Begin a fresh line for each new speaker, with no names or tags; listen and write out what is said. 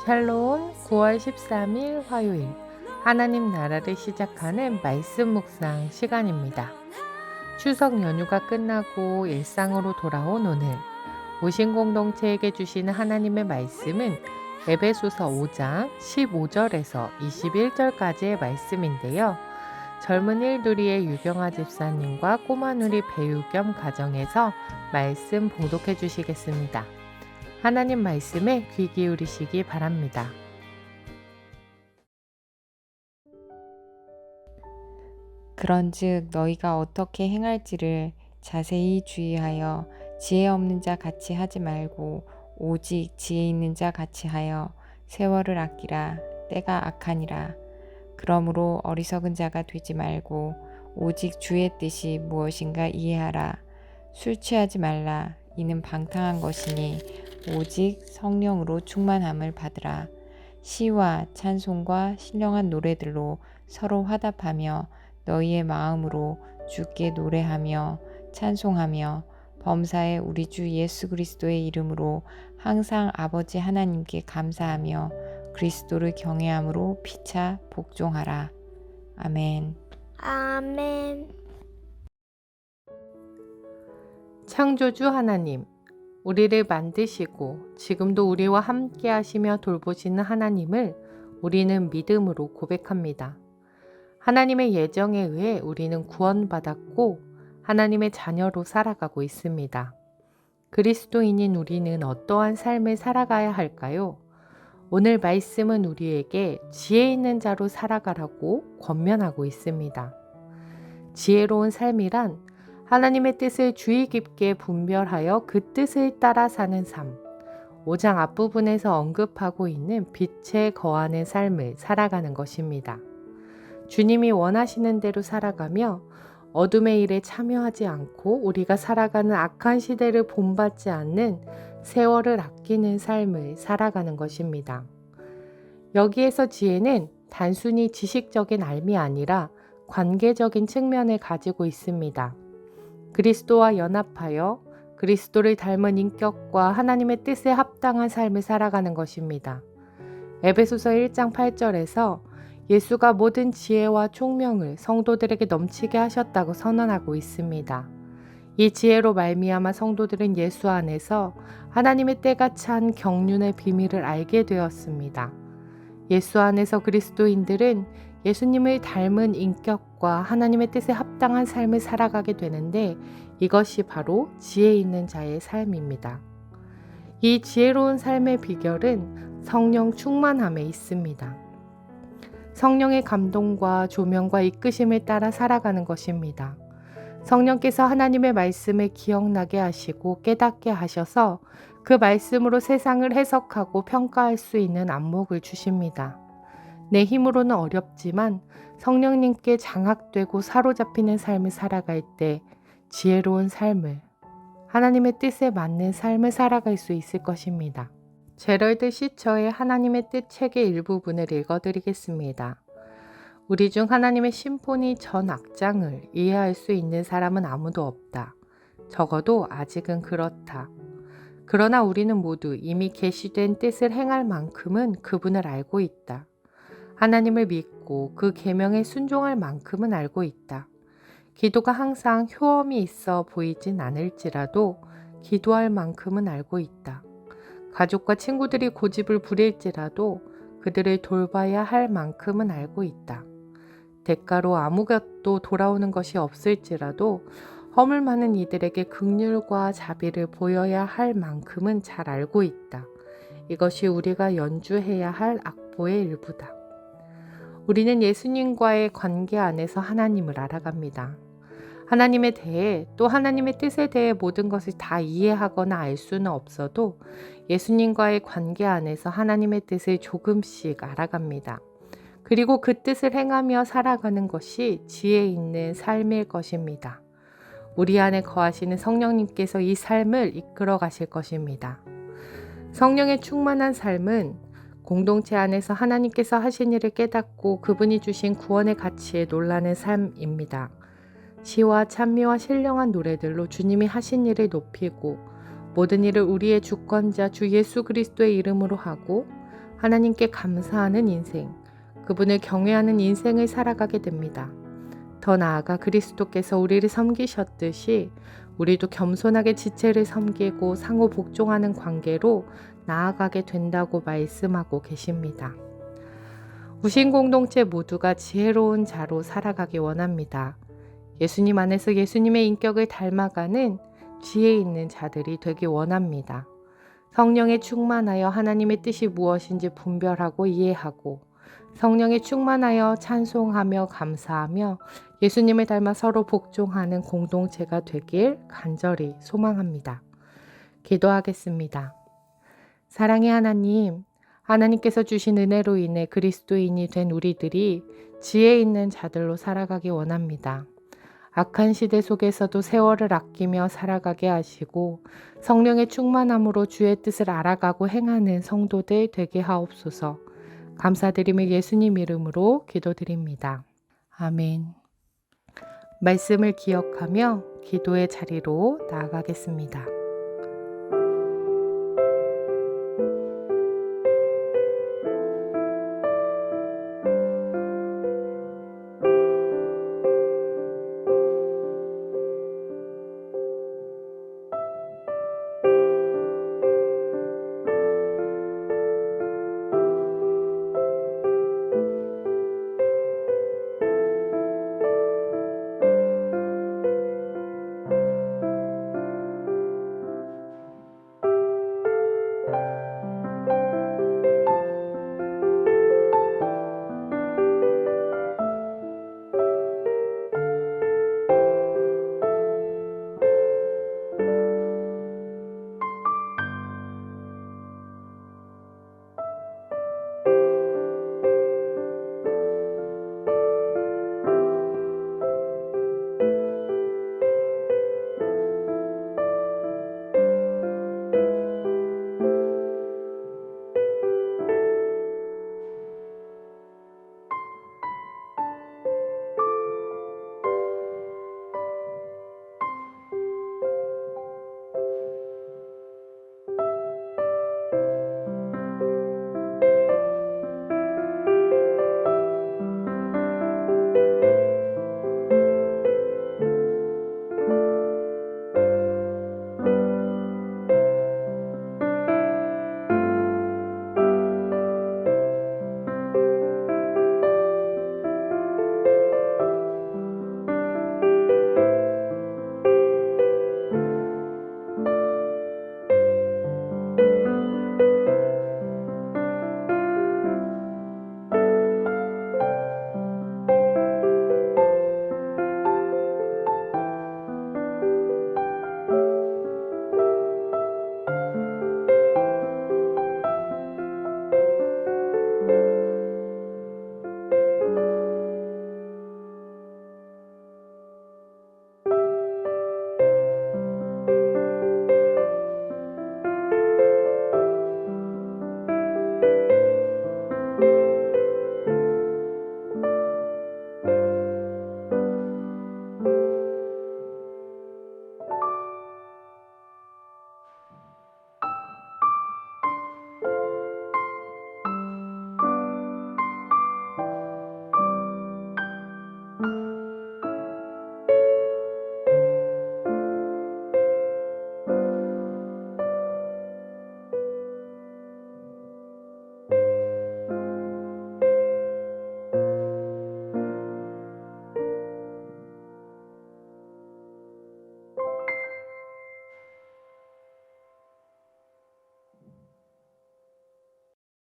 샬롬 9월 13일 화요일 하나님 나라를 시작하는 말씀 묵상 시간입니다. 추석 연휴가 끝나고 일상으로 돌아온 오늘 오신 공동체에게 주시는 하나님의 말씀은 에베소서 5장 15절에서 21절까지의 말씀인데요. 젊은 일두리의 유경아 집사님과 꼬마누리 배우 겸 가정에서 말씀 봉독해 주시겠습니다. 하나님 말씀에 귀 기울이시기 바랍니다.
그런즉 너희가 어떻게 행할지를 자세히 주의하여 지혜 없는 자 같이 하지 말고 오직 지혜 있는 자 같이 하여 세월을 아끼라. 때가 악하니라. 그러므로 어리석은 자가 되지 말고 오직 주의 뜻이 무엇인가 이해하라. 술 취하지 말라. 이는 방탕한 것이니 오직 성령으로 충만함을 받으라. 시와 찬송과 신령한 노래들로 서로 화답하며 너희의 마음으로 주께 노래하며 찬송하며 범사의 우리 주 예수 그리스도의 이름으로 항상 아버지 하나님께 감사하며 그리스도를 경외함으로 피차 복종하라. 아멘.
아멘.
창조주 하나님, 우리를 만드시고 지금도 우리와 함께 하시며 돌보시는 하나님을 우리는 믿음으로 고백합니다. 하나님의 예정에 의해 우리는 구원받았고 하나님의 자녀로 살아가고 있습니다. 그리스도인인 우리는 어떠한 삶을 살아가야 할까요? 오늘 말씀은 우리에게 지혜 있는 자로 살아가라고 권면하고 있습니다. 지혜로운 삶이란 하나님의 뜻을 주의 깊게 분별하여 그 뜻을 따라 사는 삶, 5장 앞부분에서 언급하고 있는 빛에 거하는 삶을 살아가는 것입니다. 주님이 원하시는 대로 살아가며 어둠의 일에 참여하지 않고 우리가 살아가는 악한 시대를 본받지 않는 세월을 아끼는 삶을 살아가는 것입니다. 여기에서 지혜는 단순히 지식적인 알미 아니라 관계적인 측면을 가지고 있습니다. 그리스도와 연합하여 그리스도를 닮은 인격과 하나님의 뜻에 합당한 삶을 살아가는 것입니다. 에베소서 1장 8절에서 예수가 모든 지혜와 총명을 성도들에게 넘치게 하셨다고 선언하고 있습니다. 이 지혜로 말미암아 성도들은 예수 안에서 하나님의 때가 찬 경륜의 비밀을 알게 되었습니다. 예수 안에서 그리스도인들은 예수님을 닮은 인격과 하나님의 뜻에 합당한 삶을 살아가게 되는데 이것이 바로 지혜 있는 자의 삶입니다. 이 지혜로운 삶의 비결은 성령 충만함에 있습니다. 성령의 감동과 조명과 이끄심을 따라 살아가는 것입니다. 성령께서 하나님의 말씀을 기억나게 하시고 깨닫게 하셔서 그 말씀으로 세상을 해석하고 평가할 수 있는 안목을 주십니다. 내 힘으로는 어렵지만 성령님께 장악되고 사로잡히는 삶을 살아갈 때 지혜로운 삶을, 하나님의 뜻에 맞는 삶을 살아갈 수 있을 것입니다. 제럴드 시처의 하나님의 뜻 책의 일부분을 읽어드리겠습니다. 우리 중 하나님의 심포니 전 악장을 이해할 수 있는 사람은 아무도 없다. 적어도 아직은 그렇다. 그러나 우리는 모두 이미 계시된 뜻을 행할 만큼은 그분을 알고 있다. 하나님을 믿고 그 계명에 순종할 만큼은 알고 있다. 기도가 항상 효험이 있어 보이진 않을지라도 기도할 만큼은 알고 있다. 가족과 친구들이 고집을 부릴지라도 그들을 돌봐야 할 만큼은 알고 있다. 대가로 아무것도 돌아오는 것이 없을지라도 허물 많은 이들에게 긍휼과 자비를 보여야 할 만큼은 잘 알고 있다. 이것이 우리가 연주해야 할 악보의 일부다. 우리는 예수님과의 관계 안에서 하나님을 알아갑니다. 하나님에 대해 또 하나님의 뜻에 대해 모든 것을 다 이해하거나 알 수는 없어도 예수님과의 관계 안에서 하나님의 뜻을 조금씩 알아갑니다. 그리고 그 뜻을 행하며 살아가는 것이 지혜 있는 삶일 것입니다. 우리 안에 거하시는 성령님께서 이 삶을 이끌어 가실 것입니다. 성령의 충만한 삶은 공동체 안에서 하나님께서 하신 일을 깨닫고 그분이 주신 구원의 가치에 놀라는 삶입니다. 시와 찬미와 신령한 노래들로 주님이 하신 일을 높이고 모든 일을 우리의 주권자 주 예수 그리스도의 이름으로 하고 하나님께 감사하는 인생, 그분을 경외하는 인생을 살아가게 됩니다. 더 나아가 그리스도께서 우리를 섬기셨듯이 우리도 겸손하게 지체를 섬기고 상호 복종하는 관계로 나아가게 된다고 말씀하고 계십니다. 우신 공동체 모두가 지혜로운 자로 살아가기 원합니다. 예수님 안에서 예수님의 인격을 닮아가는 지혜 있는 자들이 되기 원합니다. 성령에 충만하여 하나님의 뜻이 무엇인지 분별하고 이해하고 성령에 충만하여 찬송하며 감사하며 예수님을 닮아 서로 복종하는 공동체가 되길 간절히 소망합니다. 기도하겠습니다. 사랑의 하나님, 하나님께서 주신 은혜로 인해 그리스도인이 된 우리들이 지혜 있는 자들로 살아가기 원합니다. 악한 시대 속에서도 세월을 아끼며 살아가게 하시고 성령의 충만함으로 주의 뜻을 알아가고 행하는 성도들 되게 하옵소서. 감사드리며 예수님 이름으로 기도드립니다. 아멘. 말씀을 기억하며 기도의 자리로 나아가겠습니다.